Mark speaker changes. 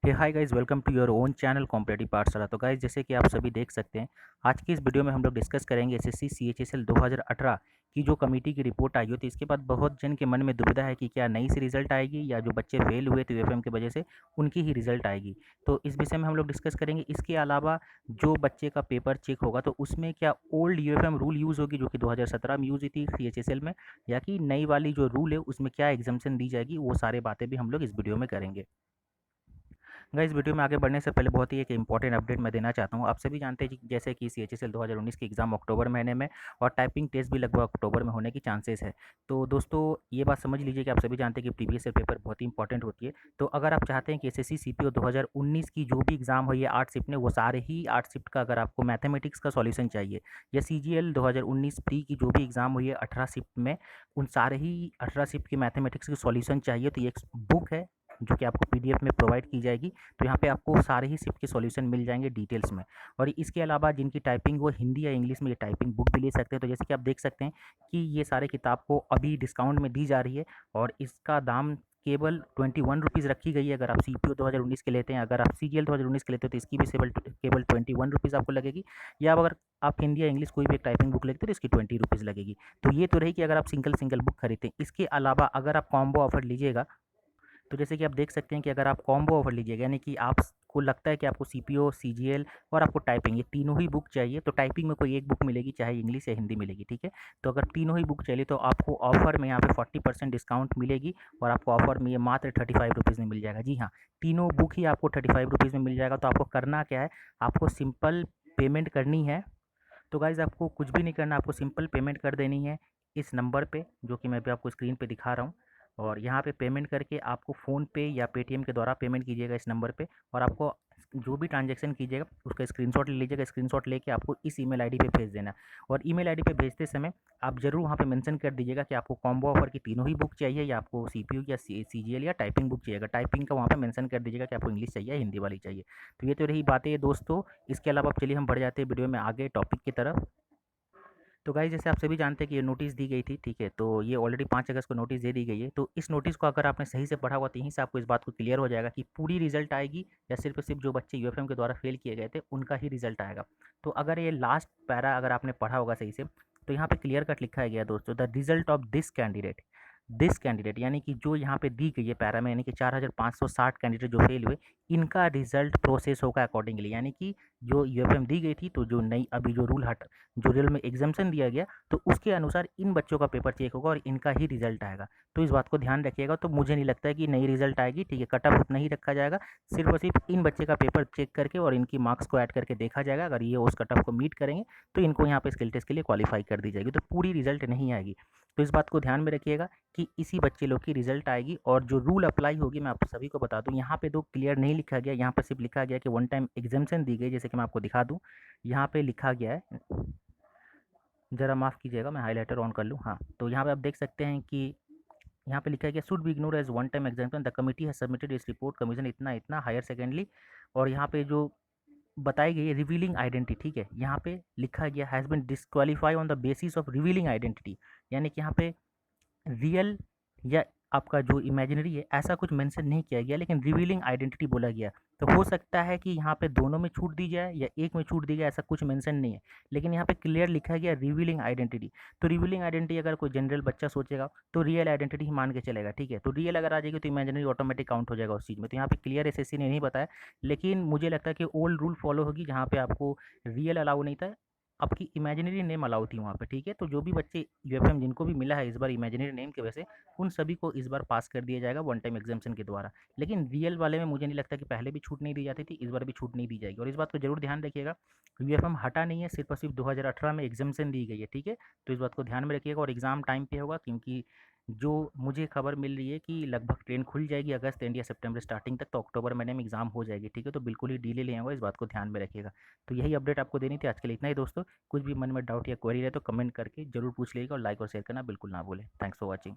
Speaker 1: Hey hi guys, welcome to your own channel competitive Pathshala. तो guys, जैसे कि आप सभी देख सकते हैं, आज की इस वीडियो में हम लोग डिस्कस करेंगे एसएससी सीएचएसएल 2018 की जो कमेटी की रिपोर्ट आई हो। तो इसके बाद बहुत जन के मन में दुविधा है कि क्या नई सी रिजल्ट आएगी या जो बच्चे फेल हुए थे यूएफएम की वजह से उनकी ही रिजल्ट आएगी। तो इस विषय में हम लोग डिस्कस करेंगे। इसके अलावा जो बच्चे का पेपर चेक होगा तो उसमें क्या ओल्ड यूएफएम रूल यूज़ होगी जो कि 2017 में यूज़ हुई थी सीएचएसएल में, या कि नई वाली जो रूल है उसमें क्या एग्जामेशन दी जाएगी, वो सारे बातें भी हम लोग इस वीडियो में करेंगे। गाइस, वीडियो में आगे बढ़ने से पहले बहुत ही एक इंपॉर्टेंट अपडेट मैं देना चाहता हूँ। आप सभी जानते हैं कि जैसे कि सीएचएसएल 2019 की एग्ज़ाम अक्टूबर महीने में और टाइपिंग टेस्ट भी लगभग अक्टूबर में होने की चांसेस है। तो दोस्तों, ये बात समझ लीजिए कि आप सभी जानते हैं कि प्रीवियस ईयर पेपर बहुत ही इंपॉर्टेंट होती है। तो अगर आप चाहते हैं कि एसएससी सीपीओ 2019 की जो भी एग्ज़ाम हुई है 8 शिफ्ट में, वो सारे ही 8 शिफ्ट का अगर आपको मैथमेटिक्स का सॉल्यूशन चाहिए, या सीजीएल 2019 प्री की जो भी एग्ज़ाम हुई है 18 शिफ्ट में, उन सारे ही 18 शिफ्ट की मैथमेटिक्स की सॉल्यूशन चाहिए, तो ये एक बुक है जो कि आपको पीडीएफ में प्रोवाइड की जाएगी। तो यहाँ पे आपको सारे ही शिफ्ट के सॉल्यूशन मिल जाएंगे डिटेल्स में। और इसके अलावा जिनकी टाइपिंग वो हिंदी या इंग्लिश में, ये टाइपिंग बुक भी ले सकते हैं। तो जैसे कि आप देख सकते हैं कि ये सारे किताब को अभी डिस्काउंट में दी जा रही है और इसका दाम केवल 21 रुपीज़ रखी गई है। अगर आप सीपीओ 2019 के लेते हैं, अगर आप सीजीएल 2019 के लेते हो तो इसकी भी केवल 21 रुपीज़ आपको लगेगी। या अगर आप हिंदी या इंग्लिश कोई भी एक टाइपिंग बुक लेते हो तो इसकी 20 रुपीज़ लगेगी। तो ये तो रही कि अगर आप सिंगल सिंगल बुक खरीदते हैं। इसके अलावा अगर आप कॉम्बो ऑफर लीजिएगा तो जैसे कि आप देख सकते हैं कि अगर आप कॉम्बो ऑफर लीजिएगा, यानी कि आपको लगता है कि आपको सीपीओ, सीजीएल और आपको टाइपिंग, ये तीनों ही बुक चाहिए, तो टाइपिंग में कोई एक बुक मिलेगी, चाहे इंग्लिश या हिंदी मिलेगी, ठीक है। तो अगर तीनों ही बुक चाहिए तो आपको ऑफर में यहाँ पे 40% डिस्काउंट मिलेगी और आपको ऑफर में ये मात्र 35 रुपीज़ में मिल जाएगा। जी हाँ, तीनों बुक ही आपको 35 रुपीज़ में मिल जाएगा। तो आपको करना क्या है, आपको सिंपल पेमेंट करनी है। तो गाइज़, आपको कुछ भी नहीं करना, आपको सिंपल पेमेंट कर देनी है इस नंबर पे जो कि मैं अभी आपको स्क्रीन पे दिखा रहा हूँ। और यहाँ पे पेमेंट करके आपको फ़ोनपे या पेटीएम के द्वारा पेमेंट कीजिएगा इस नंबर पे। और आपको जो भी ट्रांजैक्शन कीजिएगा उसका स्क्रीनशॉट ले लीजिएगा। स्क्रीनशॉट लेके आपको इस ईमेल आईडी पे भेज देना है। और ईमेल आईडी पे भेजते समय आप ज़रूर वहाँ पे मेंशन कर दीजिएगा कि आपको कॉम्बो ऑफर की तीनों ही बुक चाहिए, या आपको सीपीयू या सीजीएल या टाइपिंग बुक चाहिए। टाइपिंग का वहाँ पे मेंशन कर दीजिएगा कि आपको इंग्लिश चाहिए या हिंदी वाली चाहिए। तो ये तो रही बातें दोस्तों। इसके अलावा अब चलिए हम बढ़ जाते हैं वीडियो में आगे टॉपिक की तरफ। तो गाइस, जैसे आप सभी जानते हैं कि ये नोटिस दी गई थी, ठीक है। तो ये ऑलरेडी 5 अगस्त को नोटिस दे दी गई है। तो इस नोटिस को अगर आपने सही से पढ़ा होगा तो यहीं से आपको इस बात को क्लियर हो जाएगा कि पूरी रिजल्ट आएगी या सिर्फ और सिर्फ जो बच्चे यूएफएम के द्वारा फेल किए गए थे उनका ही रिजल्ट आएगा। तो अगर ये लास्ट पैरा अगर आपने पढ़ा होगा सही से, तो यहाँ पे क्लियर कट लिखा है गया दोस्तों, the result of this candidate यानी कि जो यहाँ पे दी गई है पैरा में, यानी कि 4560 कैंडिडेट जो फेल हुए, इनका रिजल्ट प्रोसेस होगा अकॉर्डिंगली। यानी कि जो यूएफएम दी गई थी, तो जो नई अभी जो रूल में एग्जामेशन दिया गया, तो उसके अनुसार इन बच्चों का पेपर चेक होगा और इनका ही रिजल्ट आएगा। तो इस बात को ध्यान रखिएगा। तो मुझे नहीं लगता है कि नई रिजल्ट आएगी, ठीक है। कट ऑफ उतना ही रखा जाएगा, सिर्फ और सिर्फ इन बच्चे का पेपर चेक करके और इनकी मार्क्स को ऐड करके देखा जाएगा। अगर ये उस कट ऑफ को मीट करेंगे तो इनको यहाँ पे स्किल टेस्ट के लिए क्वालिफाई कर दी जाएगी। तो पूरी रिजल्ट नहीं आएगी। तो इस बात को ध्यान में रखिएगा कि इसी बच्चे लोग की रिजल्ट आएगी। और जो रूल अप्लाई होगी मैं आप सभी को बता दूं, यहाँ पे तो क्लियर नहीं लिखा गया, यहाँ पे सिर्फ लिखा गया कि वन टाइम एग्जामेशन दी गई। जैसे कि मैं आपको दिखा दूं, यहाँ पे लिखा गया है, ज़रा माफ़ कीजिएगा, मैं हाइलाइटर ऑन कर लूँ। हाँ, तो यहाँ पे आप देख सकते हैं कि यहाँ पे लिखा है कि should be ignore as one time example, the committee has submitted इस रिपोर्ट कमीशन इतना इतना हायर सेकेंडली। और यहाँ पे जो बताई गई है रिवीलिंग आइडेंटिटी, ठीक है, यहाँ पे लिखा गया has been disqualify on the basis of revealing identity. यानी कि यहाँ पे रियल या आपका जो इमेजिनरी है ऐसा कुछ मेंशन नहीं किया गया, लेकिन रिवीलिंग आइडेंटिटी बोला गया। तो हो सकता है कि यहाँ पे दोनों में छूट दी जाए या एक में छूट दी जाए, ऐसा कुछ मेंशन नहीं है। लेकिन यहाँ पे क्लियर लिखा गया रिवीलिंग आइडेंटिटी। तो रिवीलिंग आइडेंटिटी अगर कोई जनरल बच्चा सोचेगा तो रियल आइडेंटिटी ही मान के चलेगा, ठीक है। तो रियल अगर आ जाएगी तो इमेजिनरी ऑटोमेटिक काउंट हो जाएगा उस चीज़ में। तो यहाँ पे क्लियर एसएससी ने नहीं बताया, लेकिन मुझे लगता है कि ओल्ड रूल फॉलो होगी जहाँ पे आपको रियल अलाउ नहीं था, आपकी इमेजिनरी नेम अलाउ थी वहाँ पे, ठीक है। तो जो भी बच्चे यूएफएम जिनको भी मिला है इस बार इमेजिनरी नेम की वजह से, उन सभी को इस बार पास कर दिया जाएगा वन टाइम एग्जामेशन के द्वारा। लेकिन रियल वाले में मुझे नहीं लगता कि पहले भी छूट नहीं दी जाती थी, इस बार भी छूट नहीं दी जाएगी। और इस बात को जरूर ध्यान रखिएगा, यूएफएम हटा नहीं है, सिर्फ और सिर्फ 2018 में एग्जामेशन दी गई है, ठीक है। तो इस बात को ध्यान में रखिएगा। और एग्ज़ाम टाइम पे होगा, क्योंकि जो मुझे खबर मिल रही है कि लगभग ट्रेन खुल जाएगी अगस्त एंड या सितंबर स्टार्टिंग तक, तो अक्टूबर महीने में एग्जाम हो जाएगी, ठीक है। तो बिल्कुल ही डिले नहीं होगा, इस बात को ध्यान में रखिएगा। तो यही अपडेट आपको देनी थी। आज के लिए इतना ही दोस्तों। कुछ भी मन में डाउट या क्वेरी रहे तो कमेंट करके जरूर पूछ लीजिएगा और लाइक और शेयर करना बिल्कुल ना भूलें। Thanks for watching.